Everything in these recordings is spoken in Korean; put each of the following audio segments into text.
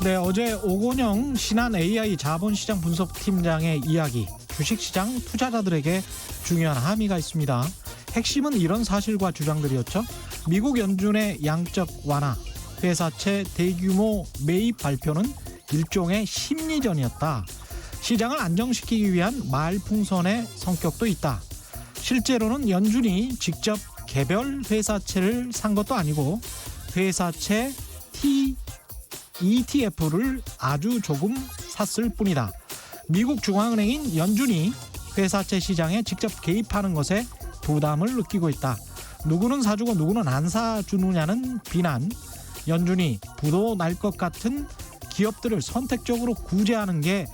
네, 어제 오건영 신한 AI 자본시장 분석팀장의 이야기, 주식시장 투자자들에게 중요한 함의가 있습니다. 핵심은 이런 사실과 주장들이었죠. 미국 연준의 양적 완화, 회사채 대규모 매입 발표는 일종의 심리전이었다. 시장을 안정시키기 위한 말풍선의 성격도 있다. 실제로는 연준이 직접 개별 회사채를 산 것도 아니고 회사채 ETF를 아주 조금 샀을 뿐이다. 미국 중앙은행인 연준이 회사채 시장에 직접 개입하는 것에 부담을 느끼고 있다. 누구는 사주고 누구는 안 사주느냐는 비난, 연준이 부도 날 것 같은 기업들을 선택적으로 구제하는 게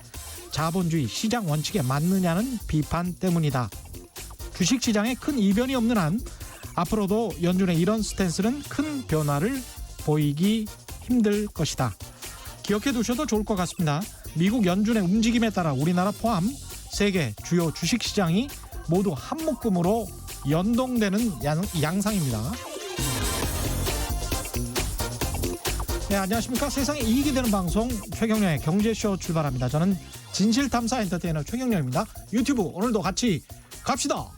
자본주의 시장 원칙에 맞느냐는 비판 때문이다. 주식시장에 큰 이변이 없는 한 앞으로도 연준의 이런 스탠스는 큰 변화를 보이기 힘들 것이다. 기억해 두셔도 좋을 것 같습니다. 미국 연준의 움직임에 따라 우리나라 포함 세계 주요 주식시장이 모두 한 묶음으로 연동되는 양상입니다. 네, 안녕하십니까. 세상에 이익이 되는 방송 최경영의 경제쇼 출발합니다. 저는 진실탐사 엔터테이너 최경영입니다. 유튜브 오늘도 같이 갑시다.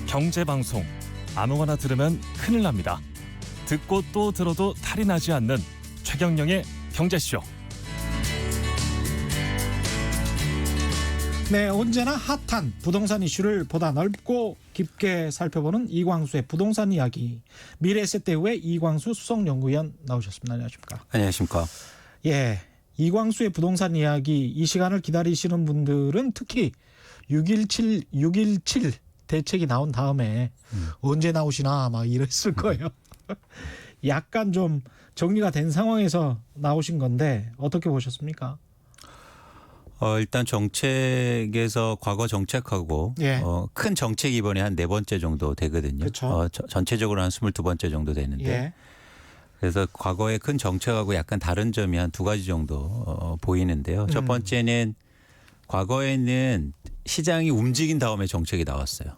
경제방송 아무거나 들으면 큰일 납니다. 듣고 또 들어도 탈이 나지 않는 최경영의 경제쇼. 네, 언제나 핫한 부동산 이슈를 보다 넓고 깊게 살펴보는 이광수의 부동산 이야기. 미래에셋대우의 이광수 수석연구위원 나오셨습니다. 안녕하십니까? 안녕하십니까? 예, 이광수의 부동산 이야기 이 시간을 기다리시는 분들은 특히 6.17 대책이 나온 다음에 언제 나오시나 막 이랬을 거예요. 약간 좀 정리가 된 상황에서 나오신 건데 어떻게 보셨습니까? 일단 정책에서 과거 정책하고 예. 큰 정책이 이번에 한 4번째 정도 되거든요. 그렇죠. 전체적으로 한 22번째 정도 되는데 예. 그래서 과거의 큰 정책하고 약간 다른 점이 한 2가지 정도 보이는데요. 첫 번째는 과거에는 시장이 움직인 다음에 정책이 나왔어요.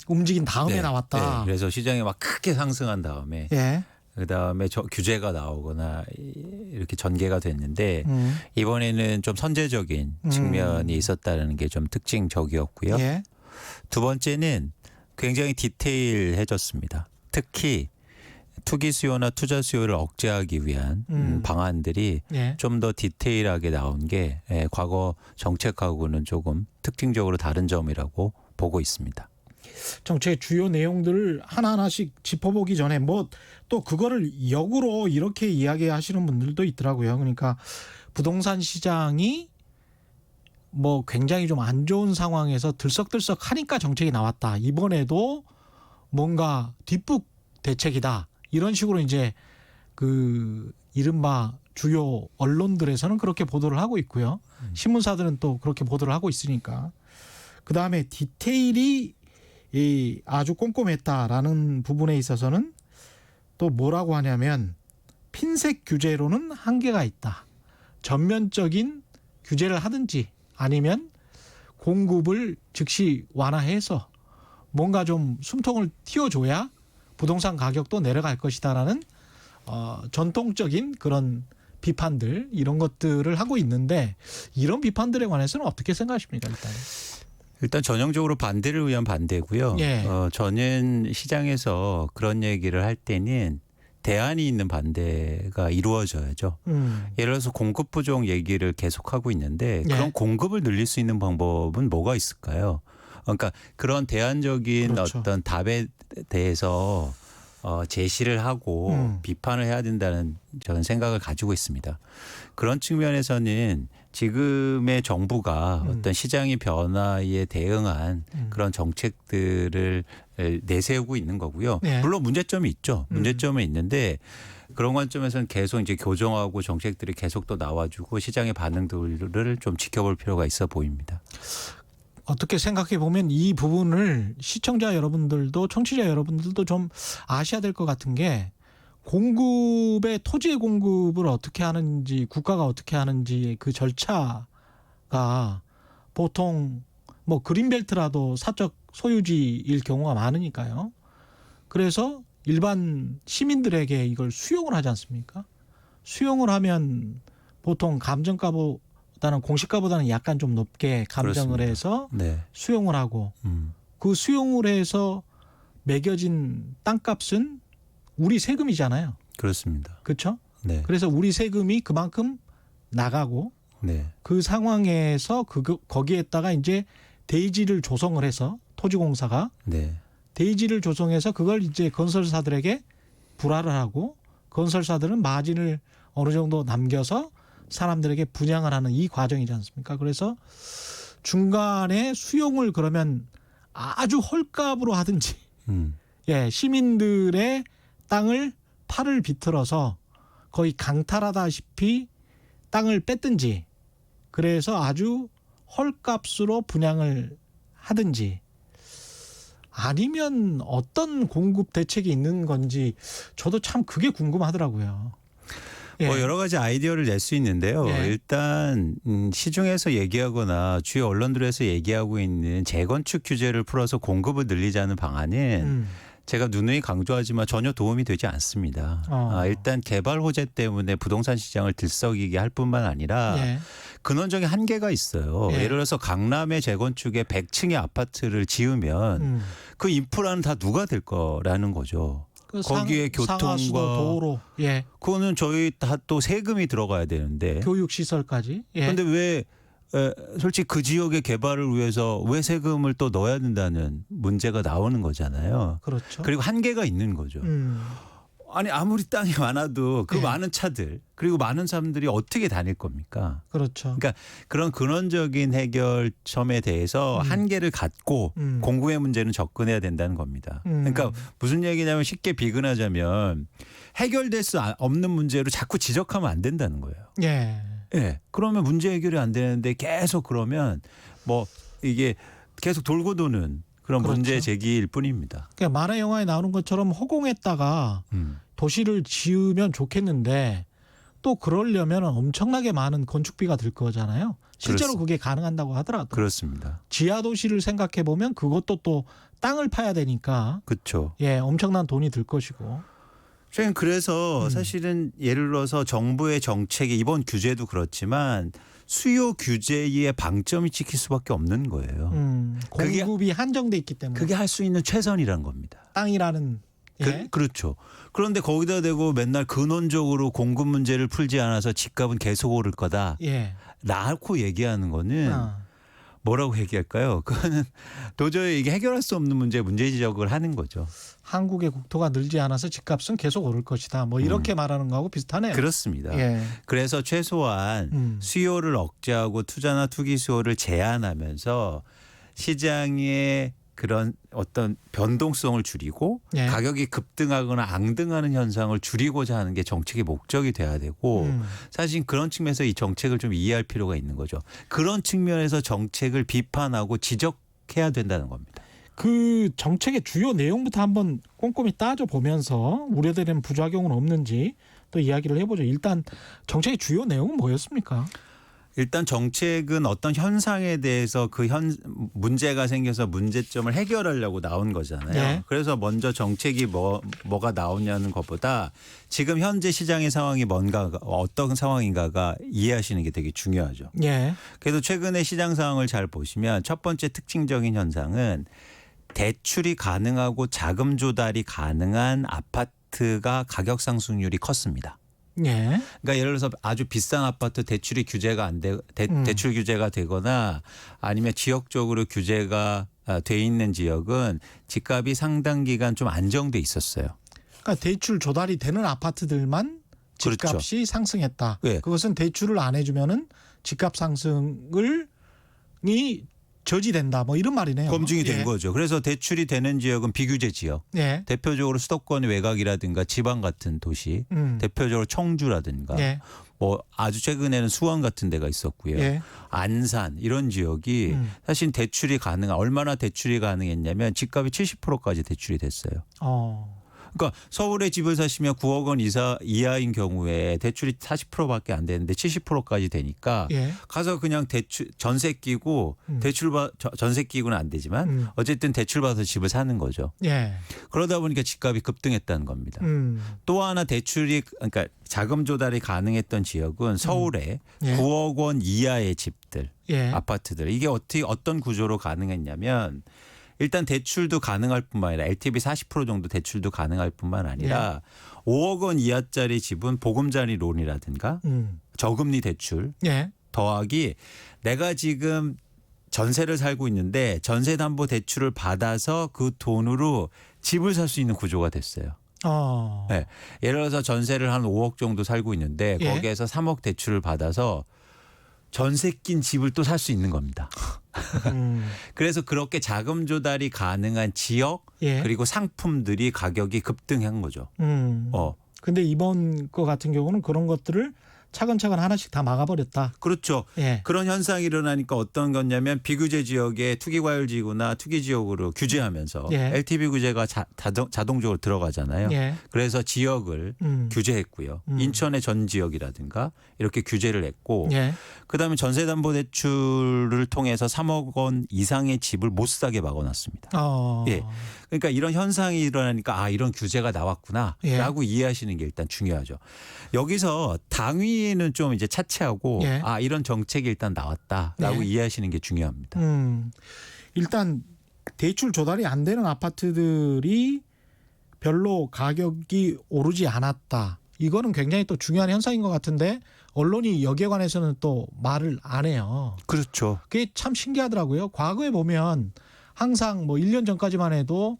움직인 다음에 네. 나왔다. 네. 그래서 시장이 막 크게 상승한 다음에 예. 그다음에 규제가 나오거나 이렇게 전개가 됐는데 이번에는 좀 선제적인 측면이 있었다는 게 좀 특징적이었고요. 예. 두 번째는 굉장히 디테일해졌습니다. 특히 투기 수요나 투자 수요를 억제하기 위한 방안들이 예. 좀 더 디테일하게 나온 게 과거 정책하고는 조금 특징적으로 다른 점이라고 보고 있습니다. 정책의 주요 내용들을 하나하나씩 짚어보기 전에 뭐 또 그거를 역으로 이렇게 이야기하시는 분들도 있더라고요. 그러니까 부동산 시장이 뭐 굉장히 좀 안 좋은 상황에서 들썩들썩 하니까 정책이 나왔다. 이번에도 뭔가 뒷북 대책이다. 이런 식으로 이제 그 이른바 주요 언론들에서는 그렇게 보도를 하고 있고요. 신문사들은 또 그렇게 보도를 하고 있으니까. 그다음에 디테일이 아주 꼼꼼했다라는 부분에 있어서는 또 뭐라고 하냐면 핀셋 규제로는 한계가 있다. 전면적인 규제를 하든지 아니면 공급을 즉시 완화해서 뭔가 좀 숨통을 틔워줘야 부동산 가격도 내려갈 것이다라는 전통적인 그런 비판들 이런 것들을 하고 있는데 이런 비판들에 관해서는 어떻게 생각하십니까? 일단 전형적으로 반대를 위한 반대고요. 예. 저는 시장에서 그런 얘기를 할 때는 대안이 있는 반대가 이루어져야죠. 예를 들어서 공급 부족 얘기를 계속하고 있는데 그런 예. 공급을 늘릴 수 있는 방법은 뭐가 있을까요? 그러니까 그런 대안적인 그렇죠. 어떤 답에 대해서 제시를 하고 비판을 해야 된다는 저는 생각을 가지고 있습니다. 그런 측면에서는 지금의 정부가 어떤 시장의 변화에 대응한 그런 정책들을 내세우고 있는 거고요. 네. 물론 문제점이 있죠. 문제점은 있는데 그런 관점에서는 계속 이제 교정하고 정책들이 계속 또 나와주고 시장의 반응들을 좀 지켜볼 필요가 있어 보입니다. 어떻게 생각해 보면 이 부분을 시청자 여러분들도 청취자 여러분들도 좀 아셔야 될 것 같은 게 공급의 토지의 공급을 어떻게 하는지 국가가 어떻게 하는지 그 절차가 보통 뭐 그린벨트라도 사적 소유지일 경우가 많으니까요. 그래서 일반 시민들에게 이걸 수용을 하지 않습니까? 수용을 하면 보통 감정가보다는 공시가보다는 약간 좀 높게 감정을 그렇습니다. 해서 네. 수용을 하고 그 수용을 해서 매겨진 땅값은 우리 세금이잖아요. 그렇습니다. 그렇죠? 네. 그래서 우리 세금이 그만큼 나가고 네. 그 상황에서 거기에다가 이제 대지를 조성을 해서 토지공사가 네. 대지를 조성해서 그걸 이제 건설사들에게 불화를 하고 건설사들은 마진을 어느 정도 남겨서 사람들에게 분양을 하는 이 과정이지 않습니까? 그래서 중간에 수용을 그러면 아주 헐값으로 하든지 예, 시민들의 땅을 팔을 비틀어서 거의 강탈하다시피 땅을 뺐든지 그래서 아주 헐값으로 분양을 하든지 아니면 어떤 공급 대책이 있는 건지 저도 참 그게 궁금하더라고요. 예. 뭐 여러 가지 아이디어를 낼 수 있는데요. 예. 일단 시중에서 얘기하거나 주요 언론들에서 얘기하고 있는 재건축 규제를 풀어서 공급을 늘리자는 방안은 제가 누누이 강조하지만 전혀 도움이 되지 않습니다. 일단 개발 호재 때문에 부동산 시장을 들썩이게 할 뿐만 아니라 예. 근원적인 한계가 있어요. 예. 예를 들어서 강남의 재건축에 100층의 아파트를 지으면 그 인프라는 다 누가 될 거라는 거죠. 그 거기에 상하수도, 교통과 도로, 예, 그거는 저희 다 또 세금이 들어가야 되는데. 교육 시설까지. 예. 그런데 왜 솔직히 그 지역의 개발을 위해서 왜 세금을 또 넣어야 된다는 문제가 나오는 거잖아요. 그렇죠. 그리고 한계가 있는 거죠. 아니 아무리 땅이 많아도 그 예. 많은 차들 그리고 많은 사람들이 어떻게 다닐 겁니까? 그렇죠. 그러니까 그런 근원적인 해결점에 대해서 한계를 갖고 공급의 문제는 접근해야 된다는 겁니다. 그러니까 무슨 얘기냐면 쉽게 비근하자면 해결될 수 없는 문제로 자꾸 지적하면 안 된다는 거예요. 예. 예. 그러면 문제 해결이 안 되는데 계속 그러면 뭐 이게 계속 돌고 도는 그런 그렇죠. 문제 제기일 뿐입니다. 그러니까 만화 영화에 나오는 것처럼 허공에다가 도시를 지으면 좋겠는데 또 그러려면 엄청나게 많은 건축비가 들 거잖아요. 실제로 그게 가능한다고 하더라도. 그렇습니다. 지하 도시를 생각해 보면 그것도 또 땅을 파야 되니까 그렇죠. 예, 엄청난 돈이 들 것이고. 저는 그래서 사실은 예를 들어서 정부의 정책이 이번 규제도 그렇지만 수요 규제의 방점이 찍힐 수밖에 없는 거예요. 공급이 한정돼 있기 때문에. 그게 할 수 있는 최선이란 겁니다. 땅이라는 예. 그렇죠. 그런데 거기다 대고 맨날 근원적으로 공급 문제를 풀지 않아서 집값은 계속 오를 거다. 예. 라고 얘기하는 거는 뭐라고 얘기할까요? 그거는 도저히 이게 해결할 수 없는 문제 지적을 하는 거죠. 한국의 국토가 늘지 않아서 집값은 계속 오를 것이다. 뭐 이렇게 말하는 거하고 비슷하네요. 그렇습니다. 예. 그래서 최소한 수요를 억제하고 투자나 투기 수요를 제한하면서 시장의 그런 어떤 변동성을 줄이고 예. 가격이 급등하거나 앙등하는 현상을 줄이고자 하는 게 정책의 목적이 돼야 되고 사실 그런 측면에서 이 정책을 좀 이해할 필요가 있는 거죠. 그런 측면에서 정책을 비판하고 지적해야 된다는 겁니다. 그 정책의 주요 내용부터 한번 꼼꼼히 따져보면서 우려되는 부작용은 없는지 또 이야기를 해보죠. 일단 정책의 주요 내용은 뭐였습니까? 일단 정책은 어떤 현상에 대해서 그 문제가 생겨서 문제점을 해결하려고 나온 거잖아요. 네. 그래서 먼저 정책이 뭐가 나오냐는 것보다 지금 현재 시장의 상황이 뭔가 어떤 상황인가가 이해하시는 게 되게 중요하죠. 예. 그래서 최근에 시장 상황을 잘 보시면 첫 번째 특징적인 현상은 대출이 가능하고 자금 조달이 가능한 아파트가 가격 상승률이 컸습니다. 예. 그러니까 예를 들어서 아주 비싼 아파트 대출이 규제가 안 돼, 대출 규제가 되거나 아니면 지역적으로 규제가 돼 있는 지역은 집값이 상당 기간 좀 안정돼 있었어요. 그러니까 대출 조달이 되는 아파트들만 집값이 그렇죠. 상승했다. 네. 그것은 대출을 안 해주면은 집값 상승이 저지된다. 뭐 이런 말이네요. 검증이 된 예. 거죠. 그래서 대출이 되는 지역은 비규제 지역. 예. 대표적으로 수도권 외곽이라든가 지방 같은 도시. 대표적으로 청주라든가 예. 뭐 아주 최근에는 수원 같은 데가 있었고요. 예. 안산 이런 지역이 사실 대출이 얼마나 대출이 가능했냐면 집값이 70%까지 대출이 됐어요. 그러니까 서울에 집을 사시면 9억 원 이하인 경우에 대출이 40%밖에 안 되는데 70%까지 되니까 예. 가서 그냥 대출 전세 끼고 전세 끼고는 안 되지만 어쨌든 대출 받아서 집을 사는 거죠. 예. 그러다 보니까 집값이 급등했다는 겁니다. 또 하나 대출이 그러니까 자금 조달이 가능했던 지역은 서울에 예. 9억 원 이하의 집들, 예. 아파트들. 이게 어떤 구조로 가능했냐면 일단 대출도 가능할 뿐만 아니라 LTV 40% 정도 대출도 가능할 뿐만 아니라 5억 원 이하짜리 집은 보금자리 론이라든가 저금리 대출 예. 더하기 내가 지금 전세를 살고 있는데 전세담보 대출을 받아서 그 돈으로 집을 살 수 있는 구조가 됐어요. 네. 예를 들어서 전세를 한 5억 정도 살고 있는데 예. 거기에서 3억 대출을 받아서 전세 낀 집을 또 살 수 있는 겁니다. 그래서 그렇게 자금 조달이 가능한 지역 예. 그리고 상품들이 가격이 급등한 거죠. 근데 이번 거 같은 경우는 그런 것들을 차근차근 하나씩 다 막아버렸다. 그렇죠. 예. 그런 현상이 일어나니까 어떤 거냐면 비규제 지역에 투기과열지구나 투기지역으로 규제하면서 예. LTV 규제가 자동적으로 들어가잖아요. 예. 그래서 지역을 규제했고요. 인천의 전 지역이라든가 이렇게 규제를 했고 예. 그다음에 전세담보대출을 통해서 3억 원 이상의 집을 못 사게 막아놨습니다. 예. 그러니까 이런 현상이 일어나니까 아 이런 규제가 나왔구나라고 이해하시는 게 일단 중요하죠. 여기서 당위는 좀 이제 차치하고 예. 아 이런 정책이 일단 나왔다라고 네. 이해하시는 게 중요합니다. 일단 대출 조달이 안 되는 아파트들이 별로 가격이 오르지 않았다. 이거는 굉장히 또 중요한 현상인 것 같은데 언론이 여기에 관해서는 또 말을 안 해요. 그렇죠. 그게 참 신기하더라고요. 과거에 보면 항상 뭐 1년 전까지만 해도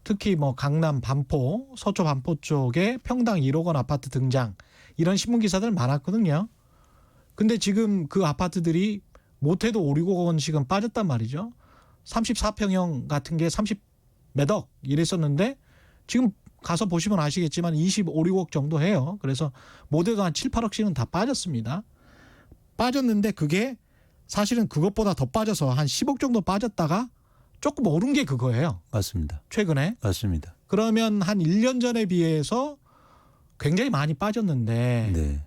특히 뭐 강남 반포, 서초 반포 쪽에 평당 1억 원 아파트 등장 이런 신문 기사들 많았거든요. 근데 지금 그 아파트들이 못해도 5, 6억 원씩은 빠졌단 말이죠. 34평형 같은 게 30몇 억 이랬었는데 지금 가서 보시면 아시겠지만 25, 6억 정도 해요. 그래서 못해도 한 7, 8억씩은 다 빠졌습니다. 빠졌는데 그게 사실은 그것보다 더 빠져서 한 10억 정도 빠졌다가 조금 오른 게 그거예요. 맞습니다. 최근에. 맞습니다. 그러면 한 1년 전에 비해서 굉장히 많이 빠졌는데 네.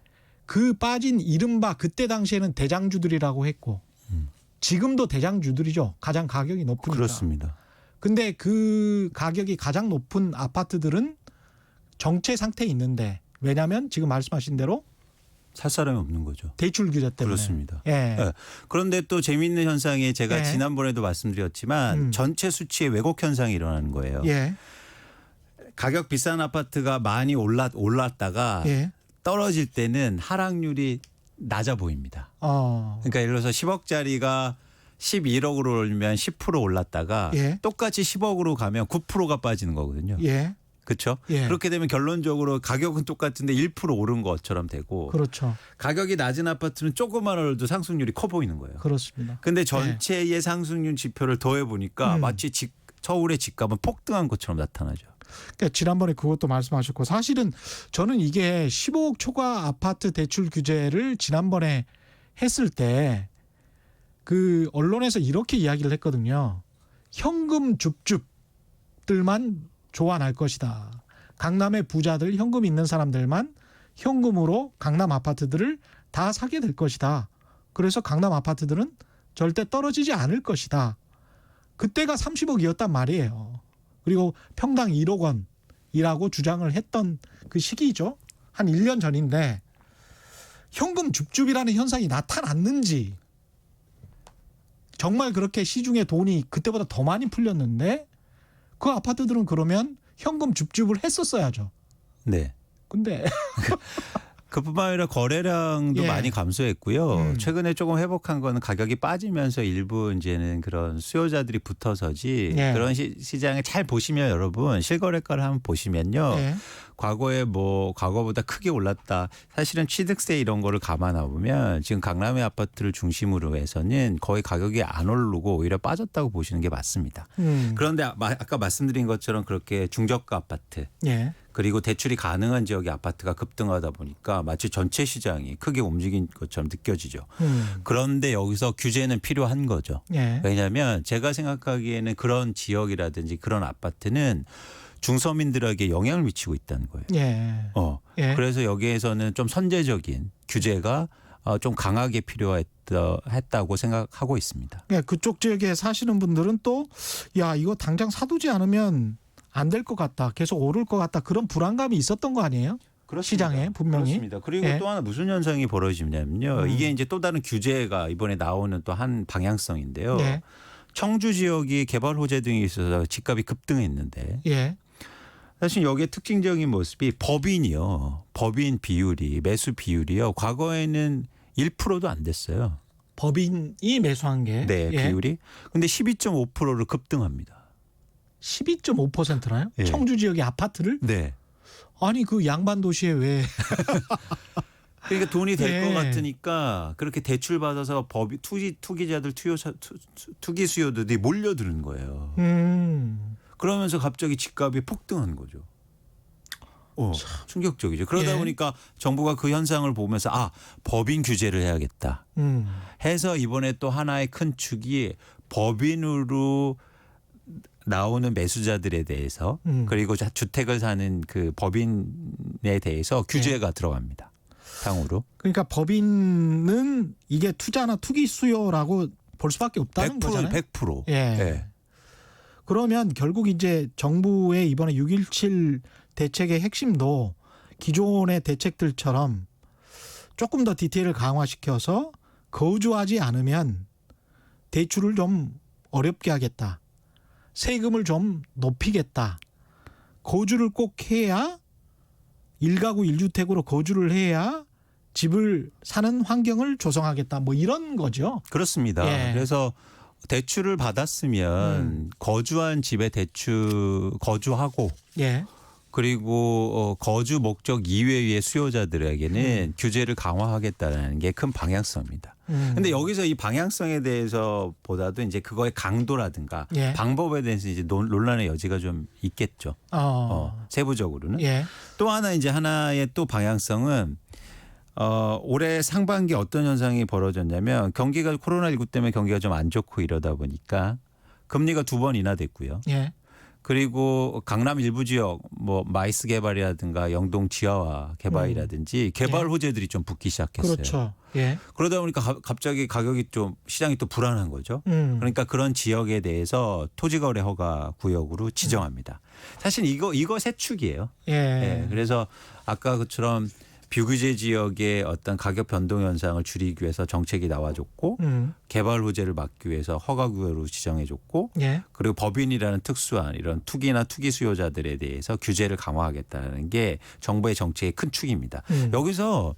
그 빠진 이른바 그때 당시에는 대장주들이라고 했고 지금도 대장주들이죠. 가장 가격이 높으니까. 그렇습니다. 근데 그 가격이 가장 높은 아파트들은 정체 상태에 있는데 왜냐하면 지금 말씀하신 대로 살 사람이 없는 거죠. 대출 규제 때문에. 그렇습니다. 예. 네. 그런데 또 재미있는 현상이 제가 예. 지난번에도 말씀드렸지만 전체 수치의 왜곡 현상이 일어나는 거예요. 예. 가격 비싼 아파트가 많이 올랐다가 예. 떨어질 때는 하락률이 낮아 보입니다. 그러니까 예를 들어서 10억짜리가 11억으로 올리면 10% 올랐다가 예. 똑같이 10억으로 가면 9%가 빠지는 거거든요. 예. 그렇죠? 예. 그렇게 되면 결론적으로 가격은 똑같은데 1% 오른 것처럼 되고 그렇죠. 가격이 낮은 아파트는 조금만 올라도 상승률이 커 보이는 거예요. 그렇습니다. 근데 전체의 상승률 지표를 더해 보니까 마치 서울의 집값은 폭등한 것처럼 나타나죠. 그러니까 지난번에 그것도 말씀하셨고 사실은 저는 이게 15억 초과 아파트 대출 규제를 지난번에 했을 때 그 언론에서 이렇게 이야기를 했거든요. 현금 줍줍들만 좋아할 것이다. 강남의 부자들 현금 있는 사람들만 현금으로 강남 아파트들을 다 사게 될 것이다. 그래서 강남 아파트들은 절대 떨어지지 않을 것이다. 그때가 30억이었단 말이에요. 그리고 평당 1억 원이라고 주장을 했던 그 시기죠. 한 1년 전인데 현금 줍줍이라는 현상이 나타났는지 정말 그렇게 시중에 돈이 그때보다 더 많이 풀렸는데 그 아파트들은 그러면 현금 줍줍을 했었어야죠. 네. 근데 그뿐만 아니라 거래량도 예. 많이 감소했고요. 최근에 조금 회복한 거는 가격이 빠지면서 일부 이제는 그런 수요자들이 붙어서지 예. 그런 시장을 잘 보시면 여러분 실거래가를 한번 보시면요. 예. 과거에 뭐 과거보다 크게 올랐다. 사실은 취득세 이런 거를 감안해 보면 지금 강남의 아파트를 중심으로 해서는 거의 가격이 안 오르고 오히려 빠졌다고 보시는 게 맞습니다. 그런데 아까 말씀드린 것처럼 그렇게 중저가 아파트 예. 그리고 대출이 가능한 지역의 아파트가 급등하다 보니까 마치 전체 시장이 크게 움직인 것처럼 느껴지죠. 그런데 여기서 규제는 필요한 거죠. 예. 왜냐하면 제가 생각하기에는 그런 지역이라든지 그런 아파트는 중서민들에게 영향을 미치고 있다는 거예요. 예. 예. 그래서 여기에서는 좀 선제적인 규제가 좀 강하게 필요했다고 생각하고 있습니다. 예, 그쪽 지역에 사시는 분들은 또 야, 이거 당장 사두지 않으면 안 될 것 같다. 계속 오를 것 같다. 그런 불안감이 있었던 거 아니에요? 시장에 분명히. 그렇습니다. 그리고 예. 또 하나 무슨 현상이 벌어지냐면요. 이게 이제 또 다른 규제가 이번에 나오는 또 한 방향성인데요. 예. 청주 지역이 개발 호재 등이 있어서 집값이 급등했는데 예. 사실 여기에 특징적인 모습이 법인 비율이 매수 비율이요. 과거에는 1%도 안 됐어요. 법인이 매수한 게. 네, 예. 비율이. 근데 12.5%로 급등합니다. 12.5%나요? 예. 청주 지역의 아파트를? 네. 아니 그 양반 도시에 왜? 그러니까 돈이 될 것 예. 같으니까 그렇게 대출 받아서 투기자들 투기 수요들이 몰려드는 거예요. 그러면서 갑자기 집값이 폭등한 거죠. 충격적이죠. 그러다 예. 보니까 정부가 그 현상을 보면서 법인 규제를 해야겠다. 해서 이번에 또 하나의 큰 축이 법인으로 나오는 매수자들에 대해서 그리고 주택을 사는 그 법인에 대해서 규제가 들어갑니다. 향후로. 그러니까 법인은 이게 투자나 투기 수요라고 볼 수밖에 없다는 100%, 거잖아요. 100%. 예. 예. 그러면 결국 이제 정부의 이번에 6.17 대책의 핵심도 기존의 대책들처럼 조금 더 디테일을 강화시켜서 거주하지 않으면 대출을 좀 어렵게 하겠다. 세금을 좀 높이겠다. 거주를 꼭 해야 1가구 1주택으로 거주를 해야 집을 사는 환경을 조성하겠다. 뭐 이런 거죠. 그렇습니다. 예. 그래서 대출을 받았으면 거주한 집에 거주하고 예. 그리고 거주 목적 이외의 수요자들에게는 규제를 강화하겠다는 게 큰 방향성입니다. 근데 여기서 이 방향성에 대해서 보다도 이제 그거의 강도라든가 예. 방법에 대해서 이제 논란의 여지가 좀 있겠죠. 세부적으로는. 예. 또 하나 이제 하나의 또 방향성은 올해 상반기 어떤 현상이 벌어졌냐면 경기가 코로나19 때문에 경기가 좀 안 좋고 이러다 보니까 금리가 2번 인하됐고요. 예. 그리고 강남 일부 지역 뭐 마이스 개발이라든가 영동 지하화 개발이라든지 개발 호재들이 좀 붙기 시작했어요. 그렇죠. 예. 그러다 보니까 갑자기 가격이 좀 시장이 또 불안한 거죠. 그러니까 그런 지역에 대해서 토지거래 허가 구역으로 지정합니다. 사실 이거 세 축이에요. 예. 네, 그래서 아까 그처럼 비규제 지역의 어떤 가격 변동 현상을 줄이기 위해서 정책이 나와줬고 개발 호재를 막기 위해서 허가 구역으로 지정해줬고 예. 그리고 법인이라는 특수한 이런 투기나 투기 수요자들에 대해서 규제를 강화하겠다는 게 정부의 정책의 큰 축입니다. 여기서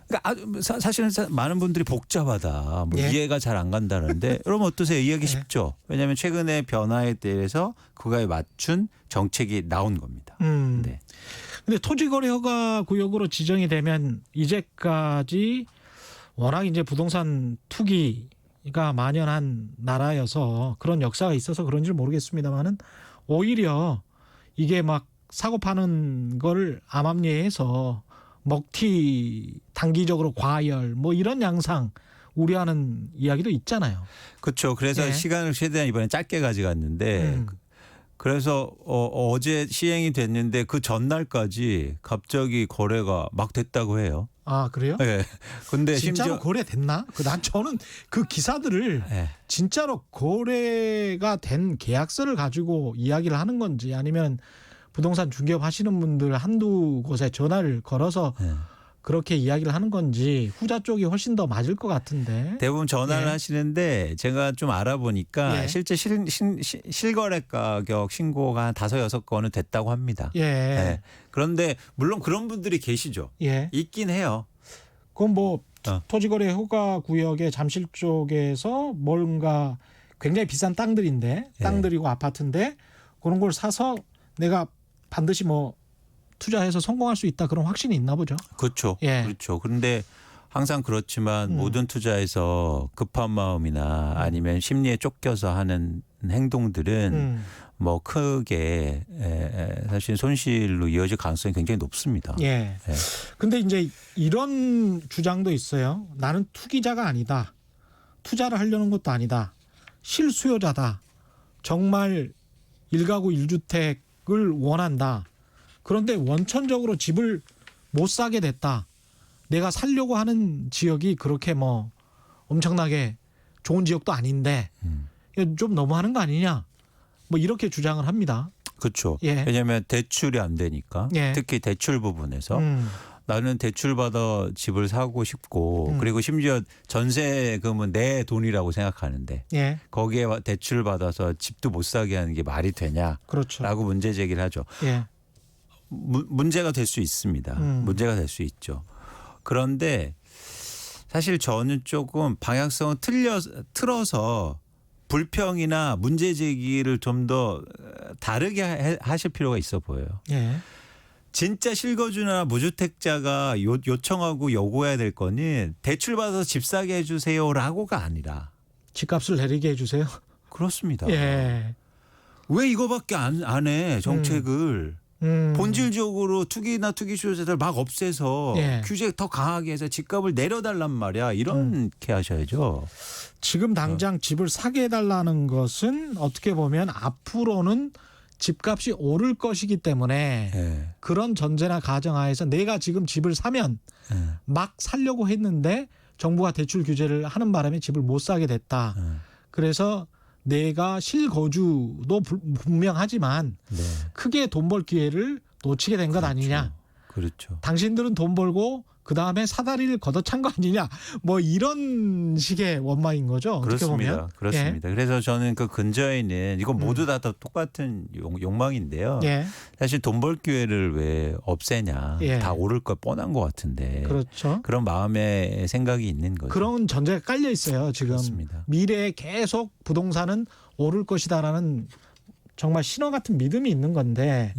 그러니까 사실은 많은 분들이 복잡하다, 뭐 예. 이해가 잘 안 간다는데 여러분 어떠세요? 이해하기 쉽죠? 왜냐하면 최근의 변화에 대해서 그거에 맞춘 정책이 나온 겁니다. 네. 근데 토지거래 허가 구역으로 지정이 되면 이제까지 워낙 이제 부동산 투기가 만연한 나라여서 그런 역사가 있어서 그런지 모르겠습니다만은 오히려 이게 막 사고 파는 걸 암암리해서 먹튀 단기적으로 과열 뭐 이런 양상 우려하는 이야기도 있잖아요. 그렇죠. 그래서 예. 시간을 최대한 이번에 짧게 가져갔는데 그래서 어제 시행이 됐는데 그 전날까지 갑자기 거래가 막 됐다고 해요. 아 그래요? 네. 근데 진짜로 심지어 거래됐나? 저는 그 기사들을 네. 진짜로 거래가 된 계약서를 가지고 이야기를 하는 건지 아니면 부동산 중개업 하시는 분들 한두 곳에 전화를 걸어서 네. 그렇게 이야기를 하는 건지 후자 쪽이 훨씬 더 맞을 것 같은데. 대부분 전화를 예. 하시는데 제가 좀 알아보니까 예. 실제 실거래 가격 신고가 한 5-6건은 됐다고 합니다. 예. 네. 그런데 물론 그런 분들이 계시죠. 예. 있긴 해요. 그건 뭐 어. 토지거래 허가 구역의 잠실 쪽에서 뭔가 굉장히 비싼 땅들인데 땅들이고 아파트인데 그런 걸 사서 내가 반드시 뭐 투자해서 성공할 수 있다 그런 확신이 있나 보죠. 그렇죠. 예. 그렇죠. 그런데 항상 그렇지만 모든 투자에서 급한 마음이나 아니면 심리에 쫓겨서 하는 행동들은 뭐 크게 사실 손실로 이어질 가능성이 굉장히 높습니다. 예. 예. 근데 이제 이런 주장도 있어요. 나는 투기자가 아니다. 투자를 하려는 것도 아니다. 실수요자다. 정말 1가구 1주택 원한다. 그런데 원천적으로 집을 못 사게 됐다. 내가 살려고 하는 지역이 그렇게 뭐 엄청나게 좋은 지역도 아닌데 이거 좀 너무하는 거 아니냐. 뭐 이렇게 주장을 합니다. 그렇죠. 예. 왜냐하면 대출이 안 되니까 예. 특히 대출 부분에서 나는 대출 받아 집을 사고 싶고 그리고 심지어 전세금은 내 돈이라고 생각하는데 예. 거기에 대출 받아서 집도 못 사게 하는 게 말이 되냐라고 그렇죠. 문제 제기를 하죠. 예. 문제가 될 수 있습니다. 문제가 될 수 있죠. 그런데 사실 저는 조금 방향성을 틀어서 불평이나 문제 제기를 좀 더 다르게 하실 필요가 있어 보여요. 예. 진짜 실거주나 무주택자가 요청하고 요구해야 될 거는 대출 받아서 집 사게 해주세요라고가 아니라 집값을 내리게 해주세요. 그렇습니다. 예. 왜 이거밖에 안 해 정책을. 본질적으로 투기나 투기 수요자들 막 없애서 예. 규제 더 강하게 해서 집값을 내려달란 말이야. 이렇게 하셔야죠. 지금 당장 집을 사게 해달라는 것은 어떻게 보면 앞으로는 집값이 오를 것이기 때문에 예. 그런 전제나 가정하에서 내가 지금 집을 사면 예. 막 살려고 했는데 정부가 대출 규제를 하는 바람에 집을 못 사게 됐다. 그래서 내가 실거주도 분명하지만 네. 크게 돈 벌 기회를 놓치게 된 것 아니냐. 그렇죠. 당신들은 돈 벌고 그다음에 사다리를 걷어찬 거 아니냐. 뭐 이런 식의 원망인 거죠. 어떻게 보면. 그렇습니다. 그렇습니다. 그래서 저는 그 근저에 있는 이건 모두 다 똑같은 욕망인데요. 예. 사실 돈 벌 기회를 왜 없애냐. 예. 다 오를 거 뻔한 것 같은데. 그렇죠. 그런 마음의 생각이 있는 거죠. 그런 전제가 깔려 있어요. 지금 그렇습니다. 미래에 계속 부동산은 오를 것이다라는 정말 신호 같은 믿음이 있는 건데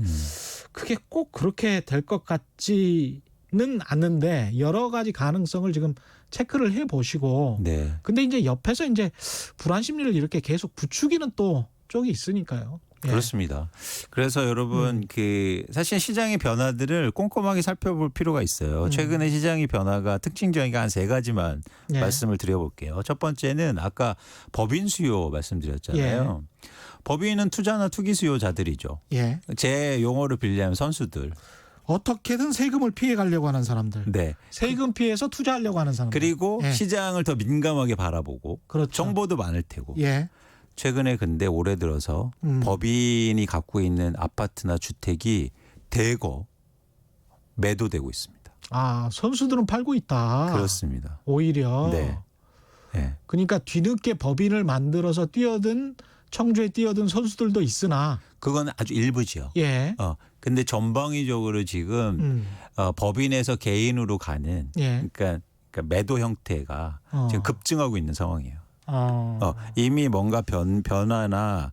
그게 꼭 그렇게 될 것 같지는 않는데 여러 가지 가능성을 지금 체크를 해 보시고 네. 근데 이제 옆에서 이제 불안 심리를 이렇게 계속 부추기는 또 쪽이 있으니까요. 예. 그렇습니다. 그래서 여러분 그 사실 시장의 변화들을 꼼꼼하게 살펴볼 필요가 있어요. 최근에 시장의 변화가 특징적인 게 한 세 가지만 예. 말씀을 드려볼게요. 첫 번째는 아까 법인 수요 말씀드렸잖아요. 법인은 투자나 투기 수요자들이죠. 예. 제 용어를 빌리면 선수들. 어떻게든 세금을 피해 가려고 하는 사람들. 네. 세금 피해서 투자하려고 하는 사람들. 그리고 예. 시장을 더 민감하게 바라보고 그렇죠. 정보도 많을 테고. 예. 최근에 근데 올해 들어서 법인이 갖고 있는 아파트나 주택이 대거 매도되고 있습니다. 아, 선수들은 팔고 있다. 그렇습니다. 오히려. 네. 네. 그러니까 뒤늦게 법인을 만들어서 청주에 뛰어든 선수들도 있으나 그건 아주 일부지요. 예. 근데 전방위적으로 지금 법인에서 개인으로 가는 예. 그러니까 매도 형태가 지금 급증하고 있는 상황이에요. 이미 뭔가 변화나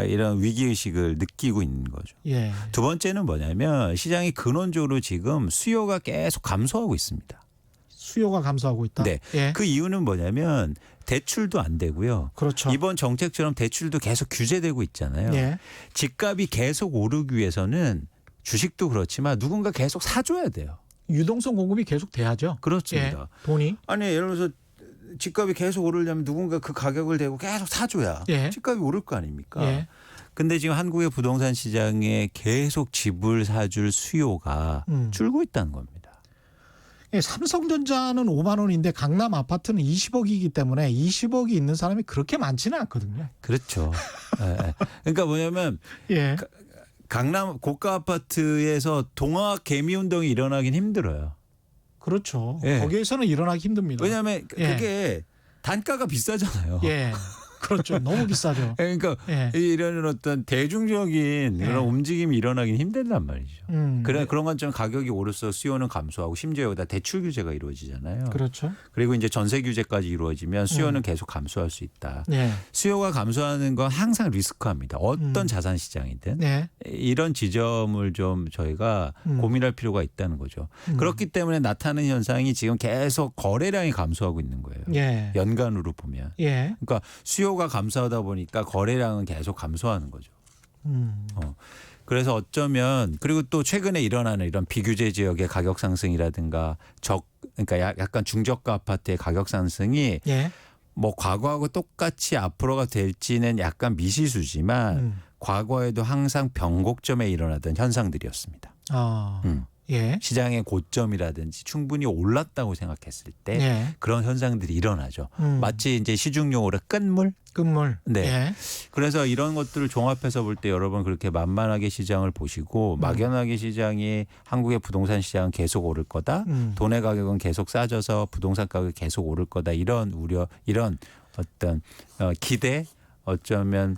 이런 위기의식을 느끼고 있는 거죠. 예. 두 번째는 뭐냐면 시장이 근원적으로 지금 수요가 계속 감소하고 있습니다. 수요가 감소하고 있다. 네. 예. 그 이유는 뭐냐면 대출도 안 되고요. 그렇죠. 이번 정책처럼 대출도 계속 규제되고 있잖아요. 예. 집값이 계속 오르기 위해서는 주식도 그렇지만 누군가 계속 사줘야 돼요. 유동성 공급이 계속 돼야죠. 그렇습니다. 예. 돈이. 아니 예를 들어서 집값이 계속 오르려면 누군가 그 가격을 대고 계속 사줘야 예. 집값이 오를 거 아닙니까? 예. 근데 지금 한국의 부동산 시장에 계속 집을 사줄 수요가 줄고 있다는 겁니다. 예, 삼성전자는 5만 원인데 강남 아파트는 20억이기 때문에 20억이 있는 사람이 그렇게 많지는 않거든요. 그렇죠. 예. 그러니까 뭐냐면 예. 강남 고가 아파트에서 동학 개미 운동이 일어나긴 힘들어요. 그렇죠. 예. 거기에서는 일어나기 힘듭니다. 왜냐하면 예. 그게 단가가 비싸잖아요. 예. 그렇죠. 너무 비싸죠. 그러니까 예. 이런 어떤 대중적인 그런 움직임이 일어나긴 힘들단 말이죠. 그런 건 좀 가격이 오르서 수요는 감소하고 심지어 여기다 대출 규제가 이루어지잖아요. 그렇죠. 그리고 이제 전세 규제까지 이루어지면 수요는 계속 감소할 수 있다. 예. 수요가 감소하는 건 항상 리스크합니다. 어떤 자산 시장이든 예. 이런 지점을 좀 저희가 고민할 필요가 있다는 거죠. 그렇기 때문에 나타나는 현상이 지금 계속 거래량이 감소하고 있는 거예요. 예. 연간으로 보면. 예. 그러니까 수요가 감소하다 보니까 거래량은 계속 감소하는 거죠. 그래서 어쩌면 그리고 또 최근에 일어나는 이런 비규제 지역의 가격 상승이라든가 그러니까 약간 중저가 아파트의 가격 상승이 예. 뭐 과거하고 똑같이 앞으로가 될지는 약간 미시수지만 과거에도 항상 변곡점에 일어나던 현상들이었습니다. 아, 예. 시장의 고점이라든지 충분히 올랐다고 생각했을 때 예. 그런 현상들이 일어나죠. 마치 이제 시중용어로 끝물. 끝물. 네. 예. 그래서 이런 것들을 종합해서 볼 때 여러분 그렇게 만만하게 시장을 보시고 막연하게 시장이 한국의 부동산 시장은 계속 오를 거다. 돈의 가격은 계속 싸져서 부동산 가격이 계속 오를 거다. 이런 우려, 이런 어떤 기대, 어쩌면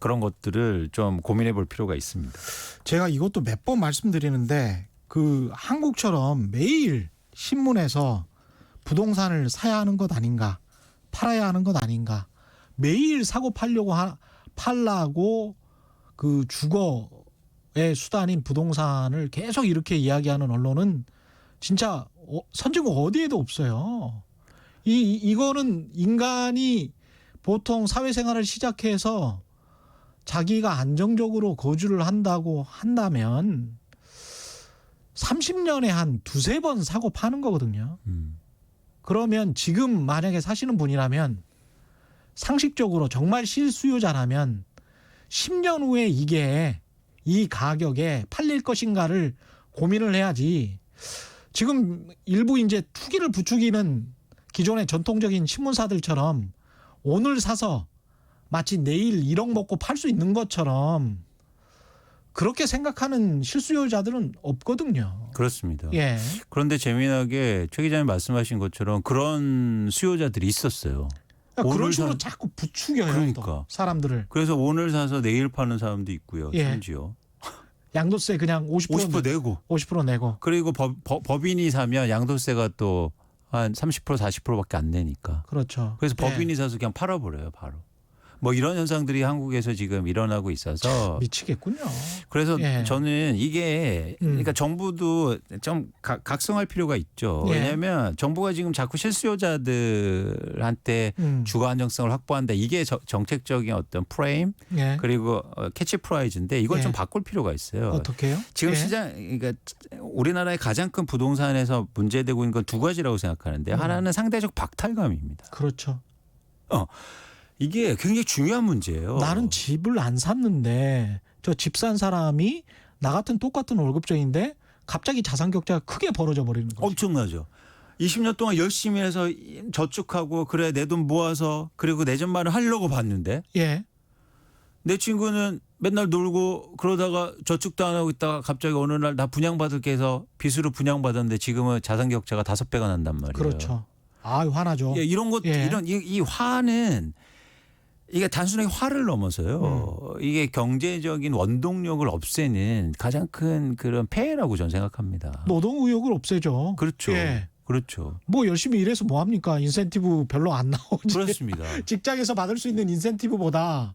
그런 것들을 좀 고민해 볼 필요가 있습니다. 제가 이것도 몇 번 말씀드리는데 그 한국처럼 매일 신문에서 부동산을 사야 하는 것 아닌가, 팔아야 하는 것 아닌가, 매일 사고 팔라고 그 주거의 수단인 부동산을 계속 이렇게 이야기하는 언론은 진짜 선진국 어디에도 없어요. 이거는 인간이 보통 사회생활을 시작해서 자기가 안정적으로 거주를 한다고 한다면 30년에 한 두세 번 사고 파는 거거든요. 그러면 지금 만약에 사시는 분이라면 상식적으로 정말 실수요자라면 10년 후에 이게 이 가격에 팔릴 것인가를 고민을 해야지. 지금 일부 이제 투기를 부추기는 기존의 전통적인 신문사들처럼 오늘 사서 마치 내일 1억 먹고 팔 수 있는 것처럼 그렇게 생각하는 실수요자들은 없거든요. 그렇습니다. 예. 그런데 재미나게 최 기자님 말씀하신 것처럼 그런 수요자들이 있었어요. 그런 오늘 식으로 자꾸 부추겨요. 그러니까. 또 사람들을. 그래서 오늘 사서 내일 파는 사람도 있고요. 예. 심지어 양도세 그냥 50% 내고 50% 내고. 그리고 법인이 사면 양도세가 또 한 30% 40%밖에 안 내니까. 그렇죠. 그래서 예. 법인이 사서 그냥 팔아버려요 바로. 뭐 이런 현상들이 한국에서 지금 일어나고 있어서 미치겠군요. 그래서 예. 저는 이게 그러니까 정부도 좀 각성할 필요가 있죠. 예. 왜냐하면 정부가 지금 자꾸 실수요자들한테 주거 안정성을 확보한다. 이게 정책적인 어떤 프레임 예. 그리고 캐치프라이즈인데 이걸 예. 좀 바꿀 필요가 있어요. 어떻게요? 지금 예. 시장 그러니까 우리나라의 가장 큰 부동산에서 문제되고 있는 건 두 가지라고 생각하는데 하나는 상대적 박탈감입니다. 그렇죠. 이게 굉장히 중요한 문제예요. 나는 집을 안 샀는데 저 집 산 사람이 나 같은 똑같은 월급쟁인데 갑자기 자산 격차가 크게 벌어져 버리는 거죠. 엄청나죠. 20년 동안 열심히 해서 저축하고 그래 내 돈 모아서 그리고 내 집 마련 하려고 봤는데 예. 내 친구는 맨날 놀고 그러다가 저축도 안 하고 있다가 갑자기 어느 날 나 분양받을게 해서 빚으로 분양받았는데 지금은 자산 격차가 5배가 난단 말이에요. 그렇죠. 아, 화나죠. 예, 이런 것 예. 이런 이 화는 이게 단순하게 화를 넘어서요. 이게 경제적인 원동력을 없애는 가장 큰 그런 폐해라고 저는 생각합니다. 노동 의욕을 없애죠. 그렇죠. 예. 그렇죠. 뭐 열심히 일해서 뭐 합니까? 인센티브 별로 안 나오지. 그렇습니다. 직장에서 받을 수 있는 인센티브보다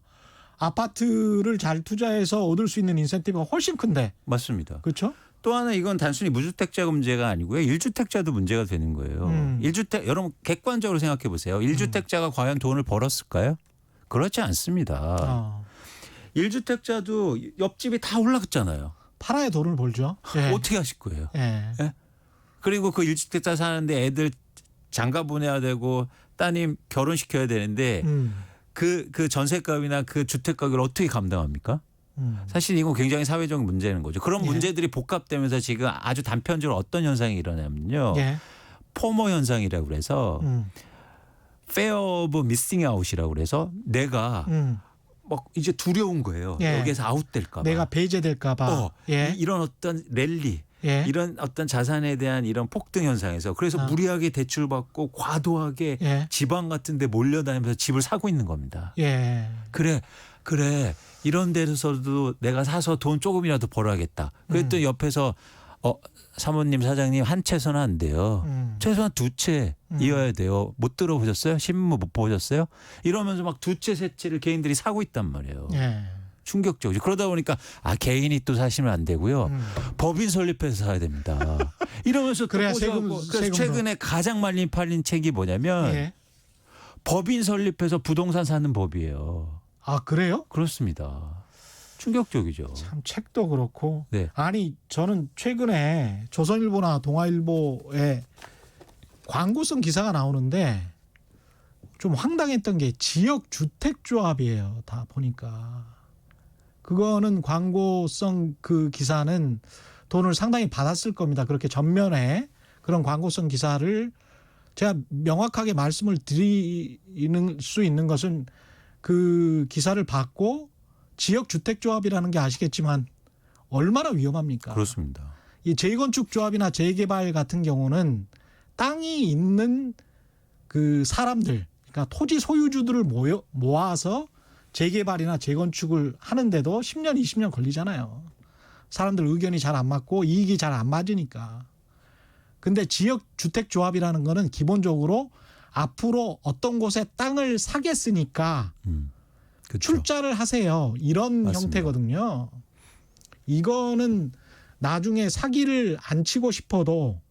아파트를 잘 투자해서 얻을 수 있는 인센티브가 훨씬 큰데. 맞습니다. 그렇죠? 또 하나 이건 단순히 무주택자 문제가 아니고요. 1주택자도 문제가 되는 거예요. 1주택 여러분 객관적으로 생각해 보세요. 1주택자가 과연 돈을 벌었을까요? 그렇지 않습니다. 1주택자도 옆집이 다 올라갔잖아요. 팔아야 돈을 벌죠. 예. 어떻게 하실 거예요? 예. 그리고 그 1주택자 사는데 애들 장가 보내야 되고 따님 결혼시켜야 되는데 그 전셋값이나 그 주택 가격을 어떻게 감당합니까? 사실 이건 굉장히 사회적 문제인 거죠. 그런 예. 문제들이 복합되면서 지금 아주 단편적으로 어떤 현상이 일어나면요. 예. 포모 현상이라고 그래서 fear of missing out이라고 그래서 내가 막 이제 두려운 거예요. 예. 여기에서 아웃될까 봐. 내가 배제될까 봐. 예. 이런 어떤 랠리 예. 이런 어떤 자산에 대한 이런 폭등 현상에서 그래서 무리하게 대출받고 과도하게 예. 지방 같은 데 몰려다니면서 집을 사고 있는 겁니다. 예. 그래 이런 데서도 내가 사서 돈 조금이라도 벌어야겠다. 그랬더니 옆에서 사모님 사장님 한 채서는 안 돼요. 최소한 두 채 이어야 돼요. 못 들어보셨어요? 신문 못 보셨어요? 이러면서 막 두 채 세 채를 개인들이 사고 있단 말이에요. 예. 충격적이죠. 그러다 보니까 개인이 또 사시면 안 되고요. 법인 설립해서 사야 됩니다. 이러면서 또 그래야 꼬셔갖고 그래서 세금으로. 최근에 가장 많이 팔린 책이 뭐냐면 예. 법인 설립해서 부동산 사는 법이에요. 아, 그래요? 그렇습니다. 충격적이죠. 참 책도 그렇고. 네. 아니, 저는 최근에 조선일보나 동아일보에 광고성 기사가 나오는데 좀 황당했던 게 지역 주택 조합이에요. 다 보니까. 그거는 광고성 그 기사는 돈을 상당히 받았을 겁니다. 그렇게 전면에 그런 광고성 기사를 제가 명확하게 말씀을 드리는 수 있는 것은 그 기사를 받고 지역주택조합이라는 게 아시겠지만 얼마나 위험합니까? 그렇습니다. 이 재건축조합이나 재개발 같은 경우는 땅이 있는 그 사람들, 그러니까 토지 소유주들을 모아서 재개발이나 재건축을 하는데도 10년, 20년 걸리잖아요. 사람들 의견이 잘 안 맞고 이익이 잘 안 맞으니까. 근데 지역주택조합이라는 거는 기본적으로 앞으로 어떤 곳에 땅을 사겠으니까 그렇죠. 출자를 하세요. 이런 맞습니다. 형태거든요. 이거는 나중에 사기를 안 치고 싶어도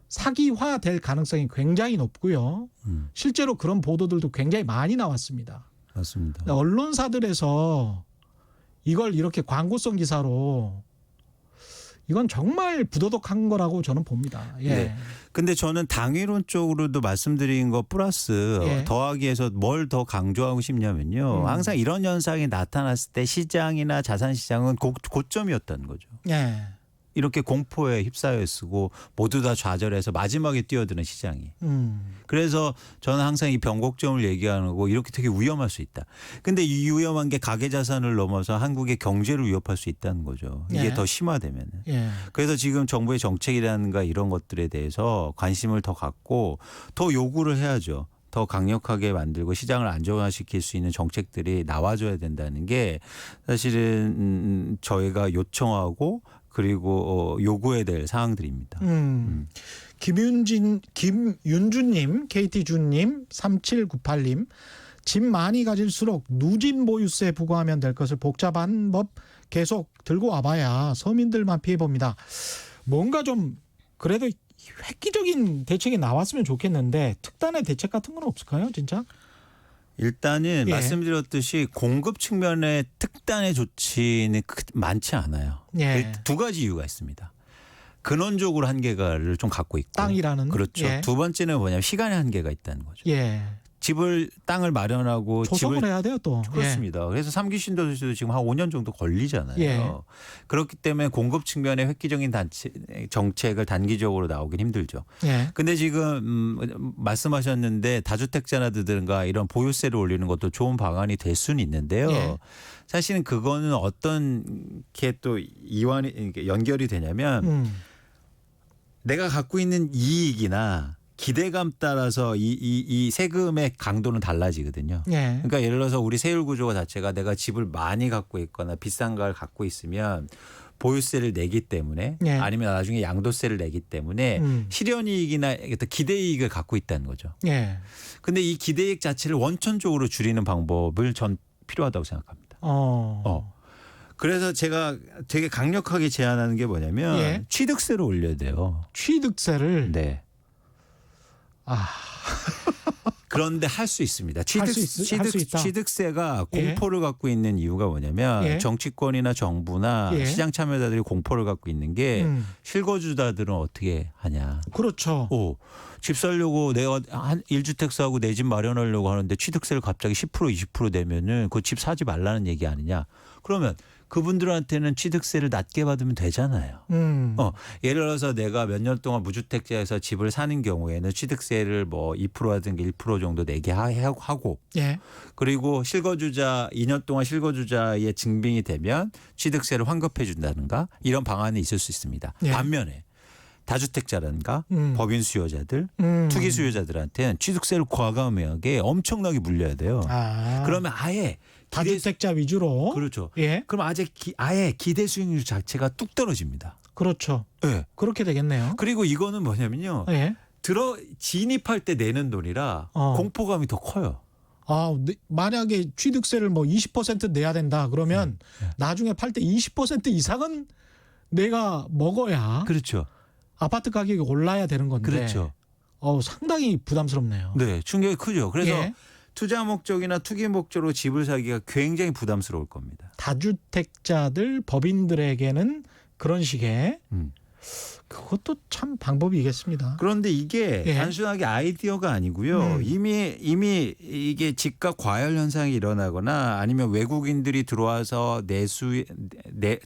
사기화 될 가능성이 굉장히 높고요. 실제로 그런 보도들도 굉장히 많이 나왔습니다. 맞습니다. 언론사들에서 이걸 이렇게 광고성 기사로 이건 정말 부도덕한 거라고 저는 봅니다. 예. 네. 근데 저는 당위론 쪽으로도 말씀드린 거 플러스 예. 더하기 해서 뭘 더 강조하고 싶냐면요. 항상 이런 현상이 나타났을 때 시장이나 자산시장은 고점이었다는 거죠. 예. 이렇게 공포에 휩싸여 있고 모두 다 좌절해서 마지막에 뛰어드는 시장이. 그래서 저는 항상 이 변곡점을 얘기하는 거고 이렇게 되게 위험할 수 있다. 근데 이 위험한 게 가계자산을 넘어서 한국의 경제를 위협할 수 있다는 거죠. 이게 예. 더 심화되면. 예. 그래서 지금 정부의 정책이라든가 이런 것들에 대해서 관심을 더 갖고 더 요구를 해야죠. 더 강력하게 만들고 시장을 안정화시킬 수 있는 정책들이 나와줘야 된다는 게 사실은 저희가 요청하고 그리고 요구해야 될 사항들입니다. 김윤주님, KT준님, 3798님, 집 많이 가질수록 누진 보유세 부과하면 될 것을 복잡한 법 계속 들고 와봐야 서민들만 피해봅니다. 뭔가 좀 그래도 획기적인 대책이 나왔으면 좋겠는데 특단의 대책 같은 건 없을까요, 진짜? 일단은 예. 말씀드렸듯이 공급 측면의 특단의 조치는 많지 않아요. 예. 두 가지 이유가 있습니다. 근원적으로 한계가를 좀 갖고 있고. 땅이라는. 그렇죠. 예. 두 번째는 뭐냐면 시간의 한계가 있다는 거죠. 예. 땅을 마련하고 조성을 집을 해야 돼요 또. 그렇습니다. 그래서 3기 신도시도 지금 한 5년 정도 걸리잖아요. 예. 그렇기 때문에 공급 측면의 획기적인 정책을 단기적으로 나오긴 힘들죠. 예. 근데 지금 말씀하셨는데 다주택자라든가 이런 보유세를 올리는 것도 좋은 방안이 될 수는 있는데요. 예. 사실은 그거는 어떤 게 또 연결이 되냐면 내가 갖고 있는 이익이나 기대감 따라서 이 세금의 강도는 달라지거든요. 예. 그러니까 예를 들어서 우리 세율 구조가 자체가 내가 집을 많이 갖고 있거나 비싼 걸 갖고 있으면 보유세를 내기 때문에 예. 아니면 나중에 양도세를 내기 때문에 실현이익이나 어떤 기대이익을 갖고 있다는 거죠. 예. 근데 이 기대이익 자체를 원천적으로 줄이는 방법을 전 필요하다고 생각합니다. 그래서 제가 되게 강력하게 제안하는 게 뭐냐면 예. 취득세를 올려야 돼요. 취득세를. 네. 그런데 할 수 있습니다. 할 수 있다. 취득세가 예. 공포를 갖고 있는 이유가 뭐냐면 예. 정치권이나 정부나 예. 시장 참여자들이 공포를 갖고 있는 게 실거주자들은 어떻게 하냐. 그렇죠. 집 살려고 내가 한 1주택 사고 내 집 마련하려고 하는데 취득세를 갑자기 10% 20% 내면은 그 집 사지 말라는 얘기 아니냐. 그러면 그분들한테는 취득세를 낮게 받으면 되잖아요. 예를 들어서 내가 몇 년 동안 무주택자에서 집을 사는 경우에는 취득세를 뭐 2%라든가 1% 정도 내게 하고 예. 그리고 실거주자 2년 동안 실거주자의 증빙이 되면 취득세를 환급해 준다든가 이런 방안이 있을 수 있습니다. 예. 반면에 다주택자라든가 법인 수요자들, 투기 수요자들한테는 취득세를 과감하게 엄청나게 물려야 돼요. 그러면 아예 다주택자 위주로. 그렇죠. 예. 그럼 아예 기대 수익률 자체가 뚝 떨어집니다. 그렇죠. 네. 그렇게 되겠네요. 그리고 이거는 뭐냐면요. 예. 진입할 때 내는 돈이라 공포감이 더 커요. 만약에 취득세를 뭐 20% 내야 된다 그러면 나중에 팔 때 20% 이상은 내가 먹어야 그렇죠. 아파트 가격이 올라야 되는 건데. 그렇죠. 상당히 부담스럽네요. 네, 충격이 크죠. 그래서 예. 투자 목적이나 투기 목적으로 집을 사기가 굉장히 부담스러울 겁니다. 다주택자들 법인들에게는 그런 식의 그것도 참 방법이겠습니다. 그런데 이게 예. 단순하게 아이디어가 아니고요. 이미 이게 집값 과열 현상이 일어나거나 아니면 외국인들이 들어와서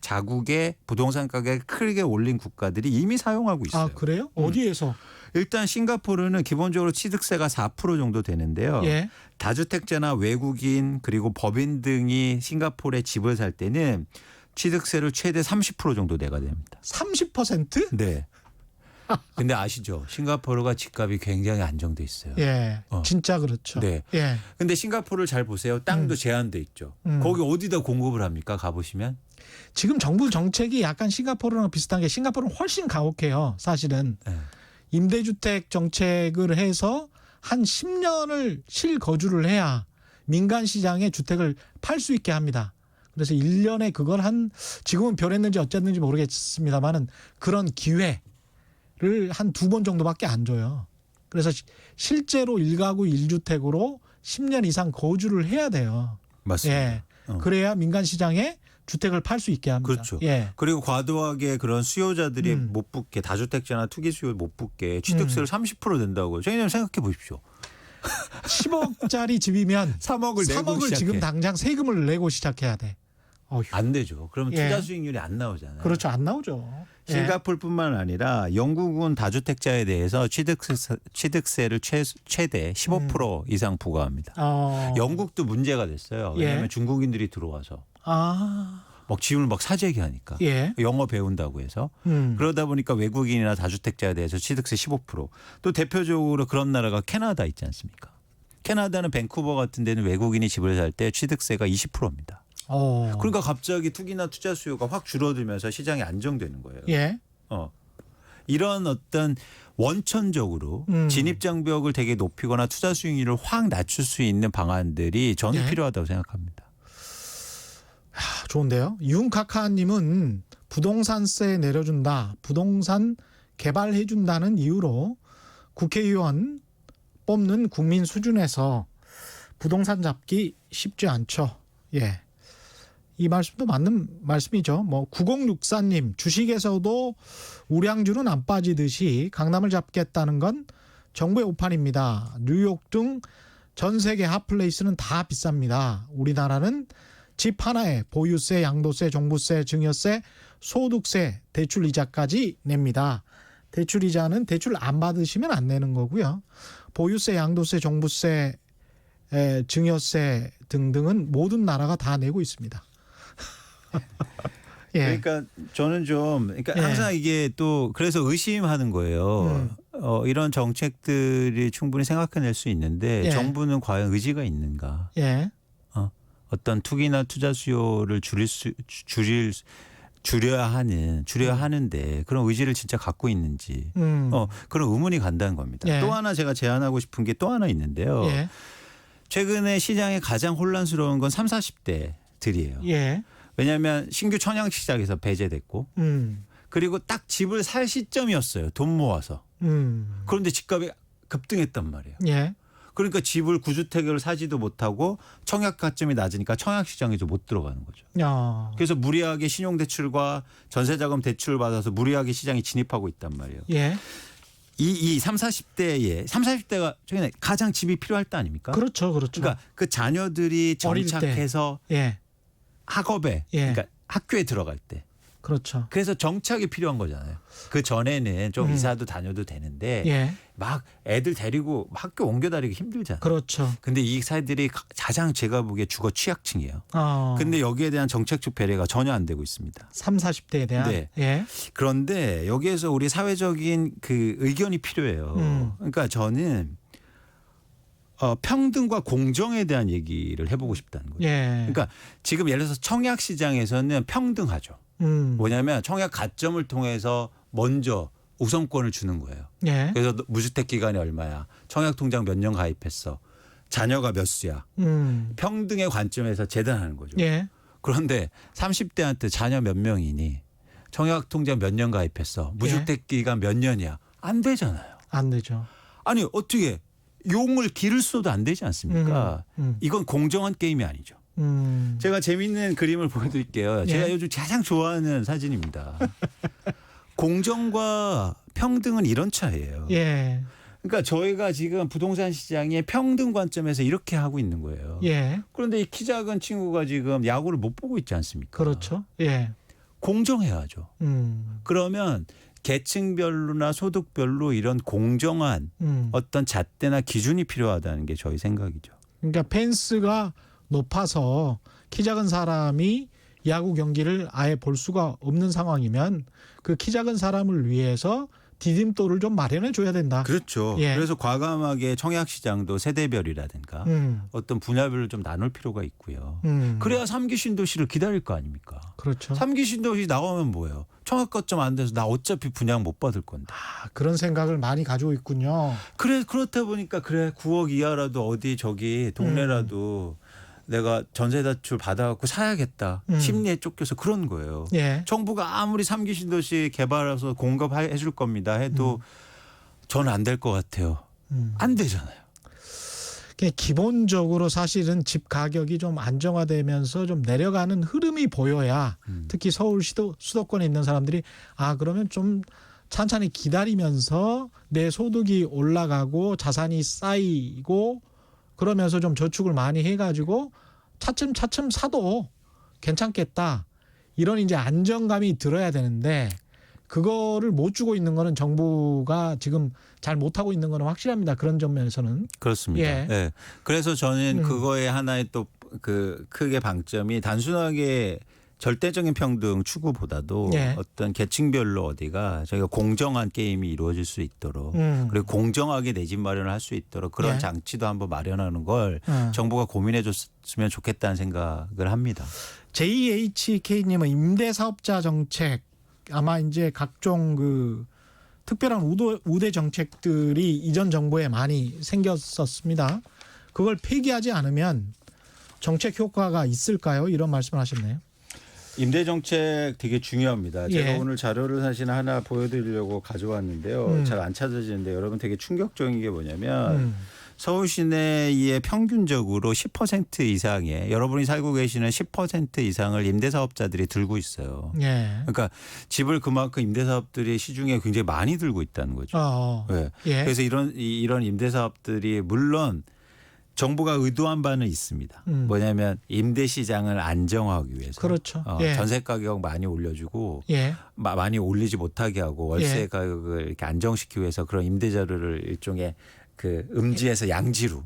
자국의 부동산 가격을 크게 올린 국가들이 이미 사용하고 있어요. 아 그래요? 어디에서? 일단 싱가포르는 기본적으로 취득세가 4% 정도 되는데요. 예. 다주택자나 외국인 그리고 법인 등이 싱가포르에 집을 살 때는 취득세를 최대 30% 정도 내가 됩니다. 30%? 네. 근데 아시죠? 싱가포르가 집값이 굉장히 안정돼 있어요. 예. 진짜 그렇죠. 네. 예. 근데 싱가포르를 잘 보세요. 땅도 제한돼 있죠. 거기 어디다 공급을 합니까? 가보시면. 지금 정부 정책이 약간 싱가포르랑 비슷한 게 싱가포르는 훨씬 가혹해요. 사실은. 네. 임대주택 정책을 해서 한 10년을 실거주를 해야 민간 시장에 주택을 팔 수 있게 합니다. 그래서 1년에 그걸 지금은 변했는지 어쨌는지 모르겠습니다만은 그런 기회를 한 2번 정도밖에 안 줘요. 그래서 실제로 1가구 1주택으로 10년 이상 거주를 해야 돼요. 맞습니다. 예. 그래야 민간 시장에 주택을 팔 수 있게 합니다. 그렇죠. 예. 그리고 과도하게 그런 수요자들이 못 붙게 다주택자나 투기 수요 못 붙게 취득세를 30% 낸다고요. 저희는 생각해 보십시오. 10억짜리 집이면 3억을 내고 3억을 시작해. 지금 당장 세금을 내고 시작해야 돼. 어휴. 안 되죠. 그러면 예. 투자 수익률이 안 나오잖아요. 그렇죠. 안 나오죠. 예. 싱가포르뿐만 아니라 영국은 다주택자에 대해서 취득세를 최대 15% 이상 부과합니다. 영국도 문제가 됐어요. 왜냐하면 예. 중국인들이 들어와서 아. 막 집을 막 사재기 하니까 예. 영어 배운다고 해서 그러다 보니까 외국인이나 다주택자에 대해서 취득세 15%. 또 대표적으로 그런 나라가 캐나다 있지 않습니까? 캐나다는 밴쿠버 같은 데는 외국인이 집을 살 때 취득세가 20%입니다. 그러니까 갑자기 투기나 투자 수요가 확 줄어들면서 시장이 안정되는 거예요. 예. 이런 어떤 원천적으로 진입장벽을 되게 높이거나 투자 수익률을 확 낮출 수 있는 방안들이 저는 예. 필요하다고 생각합니다. 좋은데요. 윤카카님은 부동산세 내려준다. 부동산 개발해준다는 이유로 국회의원 뽑는 국민 수준에서 부동산 잡기 쉽지 않죠. 예. 이 말씀도 맞는 말씀이죠. 9064님 주식에서도 우량주는 안 빠지듯이 강남을 잡겠다는 건 정부의 오판입니다. 뉴욕 등 전 세계 핫플레이스는 다 비쌉니다. 우리나라는 집 하나에 보유세, 양도세, 종부세, 증여세, 소득세, 대출 이자까지 냅니다. 대출 이자는 대출 안 받으시면 안 내는 거고요. 보유세, 양도세, 종부세, 증여세 등등은 모든 나라가 다 내고 있습니다. 예. 그러니까 저는 그러니까 예. 항상 이게 또 그래서 의심하는 거예요. 이런 정책들이 충분히 생각해낼 수 있는데 예. 정부는 과연 의지가 있는가? 예. 어떤 투기나 투자 수요를 줄여야 하는데 그런 의지를 진짜 갖고 있는지 그런 의문이 간다는 겁니다. 예. 또 하나 제가 제안하고 싶은 게 또 하나 있는데요. 예. 최근에 시장에 가장 혼란스러운 건 30, 40대들이에요. 예. 왜냐하면 신규 청약 시장에서 배제됐고 그리고 딱 집을 살 시점이었어요. 돈 모아서. 그런데 집값이 급등했단 말이에요. 예. 그러니까 집을 구주택을 사지도 못하고 청약 가점이 낮으니까 청약 시장에도 못 들어가는 거죠. 야. 그래서 무리하게 신용대출과 전세자금 대출을 받아서 무리하게 시장에 진입하고 있단 말이에요. 예. 이 30, 40대가 최근에 가장 집이 필요할 때 아닙니까? 그렇죠. 그렇죠. 그러니까 그 자녀들이 어릴 때. 정착해서 예. 학업에 예. 그러니까 학교에 들어갈 때. 그렇죠. 그래서 정착이 필요한 거잖아요. 그 전에는 좀 이사도 다녀도 되는데 예. 막 애들 데리고 학교 옮겨 다니기 힘들잖아요. 그렇죠. 근데 이 사람들이 가장 제가 보기에 주거 취약층이에요. 근데 여기에 대한 정책적 배려가 전혀 안 되고 있습니다. 30, 40대에 대한. 네. 예. 그런데 여기에서 우리 사회적인 그 의견이 필요해요. 그러니까 저는 평등과 공정에 대한 얘기를 해보고 싶다는 거죠. 예. 그러니까 지금 예를 들어서 청약 시장에서는 평등하죠. 뭐냐면 청약 가점을 통해서 먼저 우선권을 주는 거예요. 예. 그래서 무주택 기간이 얼마야, 청약 통장 몇 년 가입했어, 자녀가 몇 수야, 평등의 관점에서 재단하는 거죠. 예. 그런데 30대한테 자녀 몇 명이니, 청약 통장 몇 년 가입했어, 무주택 기간 몇 년이야, 안 되잖아요. 안 되죠. 아니 어떻게 용을 기를 수도 안 되지 않습니까? 이건 공정한 게임이 아니죠. 제가 재밌는 그림을 보여드릴게요. 제가 예. 요즘 가장 좋아하는 사진입니다. 공정과 평등은 이런 차이예요. 예. 그러니까 저희가 지금 부동산 시장의 평등 관점에서 이렇게 하고 있는 거예요. 예. 그런데 이 키 작은 친구가 지금 야구를 못 보고 있지 않습니까? 그렇죠. 예. 공정해야죠. 그러면 계층별로나 소득별로 이런 공정한 어떤 잣대나 기준이 필요하다는 게 저희 생각이죠. 그러니까 펜스가 높아서 키 작은 사람이 야구 경기를 아예 볼 수가 없는 상황이면 그 키 작은 사람을 위해서 디딤돌을 좀 마련해 줘야 된다. 그렇죠. 예. 그래서 과감하게 청약 시장도 세대별이라든가 어떤 분야별로 좀 나눌 필요가 있고요. 그래야 3기 신도시를 기다릴 거 아닙니까? 그렇죠. 3기 신도시 나오면 뭐예요? 청약 거점 안 돼서 나 어차피 분양 못 받을 건데. 그런 생각을 많이 가지고 있군요. 그래 그렇다 보니까 그래 9억 이하라도 어디 저기 동네라도 내가 전세 대출 받아갖고 사야겠다. 심리에 쫓겨서 그런 거예요. 예. 정부가 아무리 3기 신도시 개발해서 공급해 줄 겁니다 해도 저는 안 될 것 같아요. 안 되잖아요. 기본적으로 사실은 집 가격이 좀 안정화되면서 좀 내려가는 흐름이 보여야 특히 서울 수도권에 있는 사람들이 그러면 좀 찬찬히 기다리면서 내 소득이 올라가고 자산이 쌓이고 그러면서 좀 저축을 많이 해가지고 차츰차츰 사도 괜찮겠다. 이런 이제 안정감이 들어야 되는데 그거를 못 주고 있는 거는 정부가 지금 잘 못하고 있는 거는 확실합니다. 그런 점에서는. 그렇습니다. 예. 네. 그래서 저는 그거에 하나의 또 그 크게 방점이 단순하게 절대적인 평등 추구보다도 예. 어떤 계층별로 어디가 저희가 공정한 게임이 이루어질 수 있도록 그리고 공정하게 내 집 마련을 할 수 있도록 그런 예. 장치도 한번 마련하는 걸 정부가 고민해 줬으면 좋겠다는 생각을 합니다. JHK님은 임대사업자 정책 아마 이제 각종 그 특별한 우대 정책들이 이전 정부에 많이 생겼었습니다. 그걸 폐기하지 않으면 정책 효과가 있을까요? 이런 말씀을 하셨네요. 임대 정책 되게 중요합니다. 제가 예. 오늘 자료를 사실 하나 보여드리려고 가져왔는데요. 잘 안 찾아지는데 여러분 되게 충격적인 게 뭐냐면 서울 시내의 평균적으로 10% 이상의 여러분이 살고 계시는 10% 이상을 임대사업자들이 들고 있어요. 예. 그러니까 집을 그만큼 임대사업들이 시중에 굉장히 많이 들고 있다는 거죠. 네. 예. 그래서 이런 임대사업들이 물론 정부가 의도한 바는 있습니다. 뭐냐면 임대 시장을 안정화하기 위해서. 그렇죠. 예. 전세 가격 많이 올려주고 예. 많이 올리지 못하게 하고 월세 예. 가격을 이렇게 안정시키기 위해서 그런 임대자료를 일종의 그 음지에서 양지로.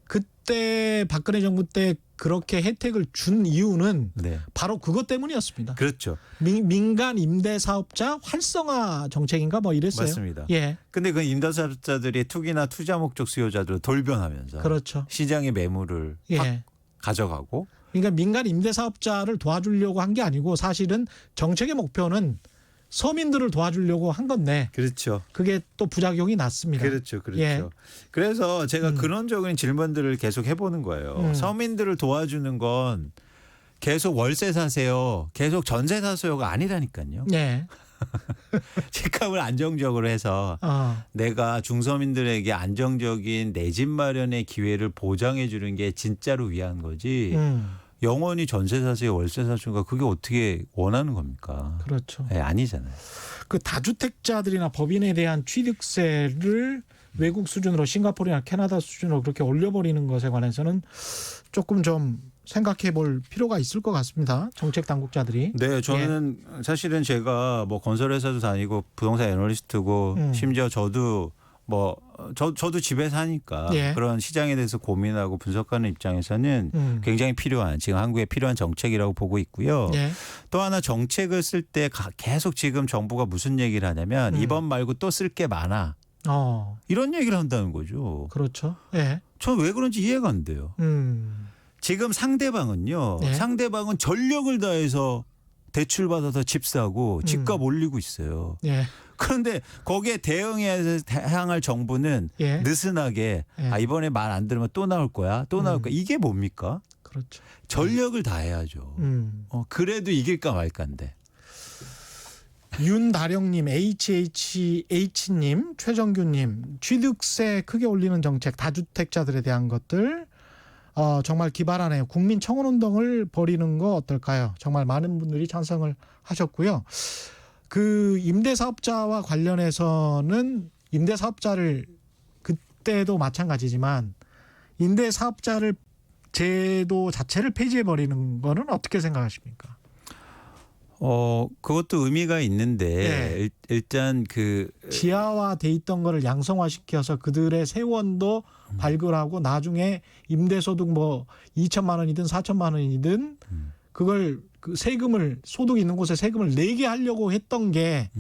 그때 박근혜 정부 때 그렇게 혜택을 준 이유는 네. 바로 그것 때문이었습니다. 그렇죠. 민간 임대사업자 활성화 정책인가 뭐 이랬어요. 맞습니다. 예. 근데 그 임대사업자들이 투기나 투자 목적 수요자들로 돌변하면서 그렇죠. 시장의 매물을 확 예. 가져가고 그러니까 민간 임대사업자를 도와주려고 한 게 아니고 사실은 정책의 목표는 서민들을 도와주려고 한 건데 그렇죠. 그게 또 부작용이 났습니다. 그렇죠. 그렇죠. 예. 그래서 제가 근원적인 질문들을 계속 해보는 거예요. 서민들을 도와주는 건 계속 월세 사세요. 계속 전세 사세요가 아니라니까요. 네. 집값을 안정적으로 해서 내가 중서민들에게 안정적인 내 집 마련의 기회를 보장해 주는 게 진짜로 위한 거지. 영원히 전세 사세요, 월세 사세요가 그게 어떻게 원하는 겁니까? 그렇죠. 네, 아니잖아요. 그 다주택자들이나 법인에 대한 취득세를 외국 수준으로 싱가포르나 캐나다 수준으로 그렇게 올려버리는 것에 관해서는 조금 좀 생각해 볼 필요가 있을 것 같습니다. 정책 당국자들이. 네, 저는 사실은 제가 뭐 건설회사도 다니고 부동산 애널리스트고 심지어 저도 저도 집에 사니까 예. 그런 시장에 대해서 고민하고 분석하는 입장에서는 굉장히 필요한 지금 한국에 필요한 정책이라고 보고 있고요. 예. 또 하나 정책을 쓸 때 계속 지금 정부가 무슨 얘기를 하냐면 이번 말고 또 쓸 게 많아. 이런 얘기를 한다는 거죠. 그렇죠. 예. 저 왜 그런지 이해가 안 돼요. 지금 상대방은요. 네. 상대방은 전력을 다해서 대출받아서 집 사고 집값 올리고 있어요. 예. 그런데 거기에 대응해서 향할 정부는 예. 느슨하게 예. 이번에 말 안 들으면 또 나올 거야. 또 나올 거야. 이게 뭡니까? 그렇죠. 전력을 다해야죠. 그래도 이길까 말까인데. 윤다령님, HHH님, 최정규님, 취득세 크게 올리는 정책, 다주택자들에 대한 것들 정말 기발하네요. 국민 청원운동을 벌이는 거 어떨까요? 정말 많은 분들이 찬성을 하셨고요. 그 임대사업자와 관련해서는 임대사업자를 그때도 마찬가지지만 임대사업자를 제도 자체를 폐지해 버리는 거는 어떻게 생각하십니까? 그것도 의미가 있는데 일단 그 지하화돼 있던 거를 양성화시켜서 그들의 세원도 발굴하고 나중에 임대소득 뭐 2천만 원이든 4천만 원이든 그걸 그 세금을 소득 있는 곳에 세금을 내게 하려고 했던 게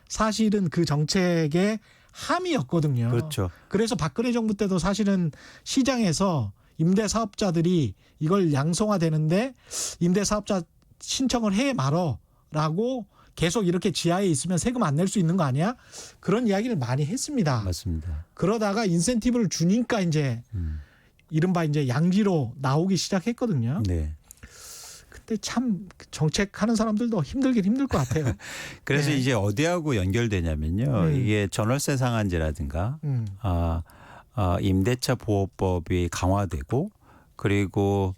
사실은 그 정책의 함이었거든요. 그렇죠. 그래서 박근혜 정부 때도 사실은 시장에서 임대사업자들이 이걸 양성화되는데 임대사업자 신청을 해 말어라고 계속 이렇게 지하에 있으면 세금 안 낼 수 있는 거 아니야? 그런 이야기를 많이 했습니다. 맞습니다. 그러다가 인센티브를 주니까 이제 이른바 이제 양지로 나오기 시작했거든요. 네. 근데 참 정책하는 사람들도 힘들긴 힘들 것 같아요. 그래서 네. 이제 어디하고 연결되냐면요. 이게 전월세 상한제라든가 임대차 보호법이 강화되고 그리고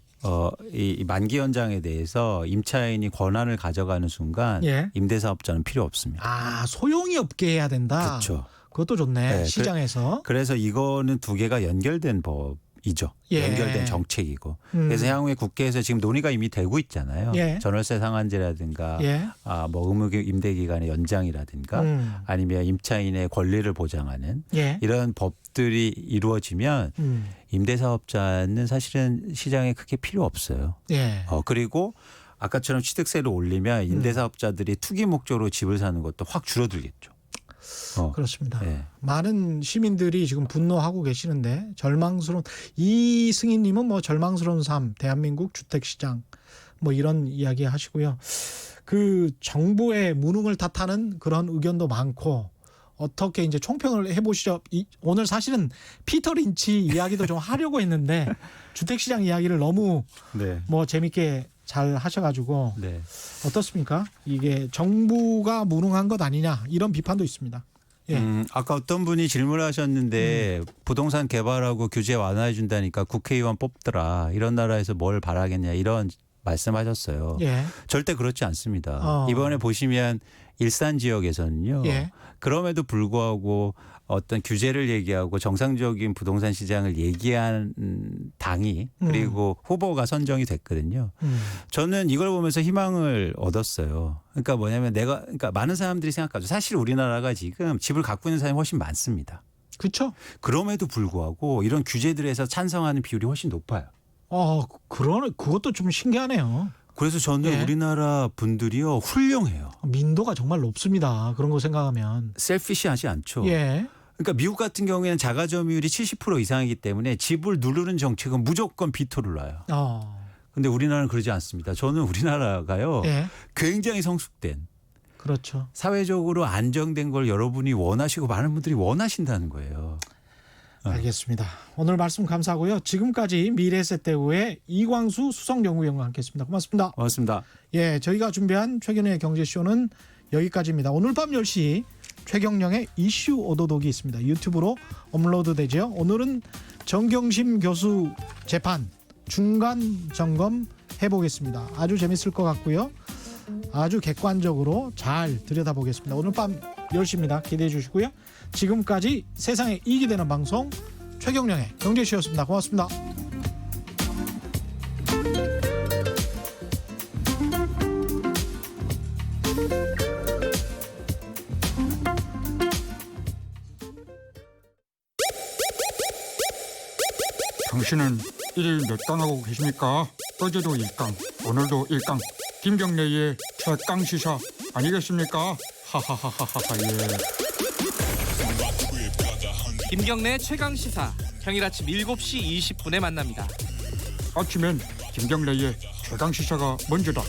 이 만기 연장에 대해서 임차인이 권한을 가져가는 순간 예. 임대사업자는 필요 없습니다. 아, 소용이 없게 해야 된다. 그렇죠. 그것도 좋네. 네, 시장에서. 그래서 이거는 두 개가 연결된 법이죠. 예. 연결된 정책이고. 그래서 향후에 국회에서 지금 논의가 이미 되고 있잖아요. 예. 전월세 상한제라든가 예. 뭐 의무 임대 기간의 연장이라든가 아니면 임차인의 권리를 보장하는 예. 이런 법들이 이루어지면 임대사업자는 사실은 시장에 크게 필요 없어요. 예. 그리고 아까처럼 취득세를 올리면 임대사업자들이 투기 목적으로 집을 사는 것도 확 줄어들겠죠. 그렇습니다. 네. 많은 시민들이 지금 분노하고 계시는데 절망스러운 이승희님은 뭐 절망스러운 삶, 대한민국 주택시장 뭐 이런 이야기 하시고요. 그 정부의 무능을 탓하는 그런 의견도 많고 어떻게 이제 총평을 해보시죠. 오늘 사실은 피터 린치 이야기도 좀 하려고 했는데 주택시장 이야기를 너무 네. 뭐 재밌게 잘 하셔가지고 네. 어떻습니까? 이게 정부가 무능한 것 아니냐 이런 비판도 있습니다. 예. 아까 어떤 분이 질문을 하셨는데 부동산 개발하고 규제 완화해 준다니까 국회의원 뽑더라. 이런 나라에서 뭘 바라겠냐 이런 말씀하셨어요. 예. 절대 그렇지 않습니다. 이번에 보시면 일산 지역에서는요. 예. 그럼에도 불구하고 어떤 규제를 얘기하고 정상적인 부동산 시장을 얘기한 당이 그리고 후보가 선정이 됐거든요. 저는 이걸 보면서 희망을 얻었어요. 그러니까 뭐냐면 그러니까 많은 사람들이 생각하죠. 사실 우리나라가 지금 집을 갖고 있는 사람이 훨씬 많습니다. 그렇죠. 그럼에도 불구하고 이런 규제들에서 찬성하는 비율이 훨씬 높아요. 그것도 좀 신기하네요. 그래서 저는 예. 우리나라 분들이요 훌륭해요. 민도가 정말 높습니다. 그런 거 생각하면. 셀피시하지 않죠. 예. 그러니까 미국 같은 경우에는 자가 점유율이 70% 이상이기 때문에 집을 누르는 정책은 무조건 비토를 놔요. 근데 우리나라는 그러지 않습니다. 저는 우리나라가요. 예. 굉장히 성숙된 그렇죠. 사회적으로 안정된 걸 여러분이 원하시고 많은 분들이 원하신다는 거예요. 알겠습니다. 오늘 말씀 감사하고요. 지금까지 미래세대우의 이광수 수석연구위원과 함께했습니다. 고맙습니다. 고맙습니다. 예, 저희가 준비한 최경영의 경제쇼는 여기까지입니다. 오늘 밤 10시 최경영의 이슈 오도독이 있습니다. 유튜브로 업로드되죠. 오늘은 정경심 교수 재판 중간 점검 해보겠습니다. 아주 재밌을 것 같고요. 아주 객관적으로 잘 들여다보겠습니다. 오늘 밤 10시입니다. 기대해 주시고요. 지금까지 세상에 이익이 되는 방송 최경영의 경제쇼였습니다. 고맙습니다. 당신은 일일 몇 강 하고 계십니까? 어제도 1강, 오늘도 1강. 김경래의 최강 시사 아니겠습니까? 하하하하하 예. 김경래 최강 시사 평일 아침 7시 20분에 만납니다. 아침엔 김경래의 최강 시사가 먼저다.